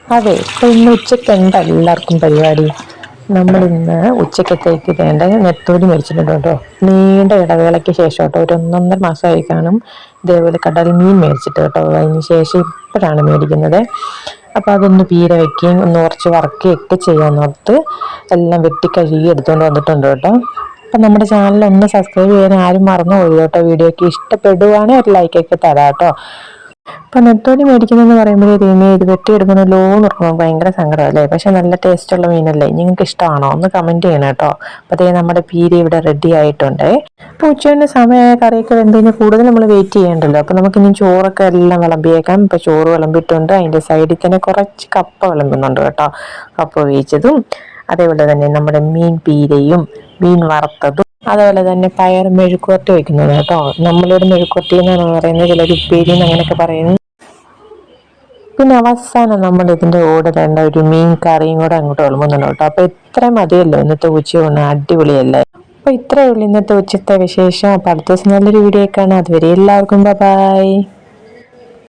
അതെ, ഇപ്പൊ ഇന്ന് ഉച്ചയ്ക്ക് എല്ലാവർക്കും പരിപാടി. നമ്മളിന്ന് ഉച്ചക്കത്തേക്ക് വേണ്ട നെത്തോലി മേടിച്ചിട്ടുണ്ട് കേട്ടോ. നീണ്ട ഇടവേളയ്ക്ക് ശേഷം കേട്ടോ, ഒരു ഒന്നൊന്നര മാസമായി കാണും ഇതേപോലെ കടൽ മീൻ മേടിച്ചിട്ട് കേട്ടോ. അതിന് ശേഷം ഇപ്പോഴാണ് മേടിക്കുന്നത്. അപ്പോൾ അതൊന്ന് പീര വയ്ക്കുകയും ഒന്ന് കുറച്ച് വറക്കുകയൊക്കെ ചെയ്യാമെന്നോർത്ത് എല്ലാം വെട്ടി കഴുകി എടുത്തുകൊണ്ട് വന്നിട്ടുണ്ട് കേട്ടോ. അപ്പം നമ്മുടെ ചാനൽ ഒന്ന് സബ്സ്ക്രൈബ് ചെയ്യാൻ ആരും മറന്നു പോയി കേട്ടോ. വീഡിയോയ്ക്ക് ഇഷ്ടപ്പെടുവാണെങ്കിൽ ഒരു ലൈക്കൊക്കെ തരാം കേട്ടോ. അപ്പം നെത്തോലി മേടിക്കുന്നതെന്ന് പറയുമ്പോഴേ ദൈവമേ ഇത് വെട്ടിയെടുക്കണമല്ലോ എന്ന് ഓർക്കുമ്പോൾ ഭയങ്കര സങ്കടമല്ലേ. പക്ഷെ നല്ല ടേസ്റ്റുള്ള മീനല്ലേ. നിങ്ങൾക്ക് ഇഷ്ടമാണോ? ഒന്ന് കമൻറ്റ് ചെയ്യണം കേട്ടോ. അപ്പോൾ അതേ നമ്മുടെ പീര ഇവിടെ റെഡി ആയിട്ടുണ്ട്. അപ്പോൾ ഉച്ചയുടെ സമയമായ കറിയൊക്കെ വെന്ത് കഴിഞ്ഞാൽ കൂടുതൽ നമ്മൾ വെയിറ്റ് ചെയ്യണ്ടല്ലോ. അപ്പോൾ നമുക്കിനി ചോറൊക്കെ എല്ലാം വിളമ്പിയേക്കാം. ഇപ്പോൾ ചോറ് വിളമ്പിയിട്ടുണ്ട്. അതിൻ്റെ സൈഡിൽ തന്നെ കുറച്ച് കപ്പ വിളമ്പുന്നുണ്ട് കേട്ടോ. കപ്പ വേവിച്ചതും അതേപോലെ തന്നെ നമ്മുടെ മീൻ പീരയും മീൻ വറുത്തതും അതുപോലെ തന്നെ പയർ മെഴുക്കുവരട്ടി വയ്ക്കുന്നത് കേട്ടോ. നമ്മളിവിടെ മെഴുക്കുവരട്ടി എന്നാണ് പറയുന്നത്, ചിലർ ഉപ്പേരി എന്ന് അങ്ങനെയൊക്കെ പറയുന്നു. പിന്നെ അവസാനം നമ്മൾ ഇതിൻ്റെ കൂടെ വേണ്ട ഒരു മീൻ കറിയും കൂടെ അങ്ങോട്ട് വിളമ്പുന്നുണ്ട് കേട്ടോ. അപ്പോൾ ഇത്ര മതിയല്ലോ ഇന്നത്തെ ഉച്ചയൂണ്. അടിപൊളിയല്ലേ. അപ്പോൾ ഇത്രയേ ഉള്ളൂ ഇന്നത്തെ ഉച്ചത്തെ വിശേഷം. അപ്പോൾ അടുത്ത ദിവസം നല്ലൊരു വീഡിയോ കാണാം. അതുവരെ എല്ലാവർക്കും ബൈ.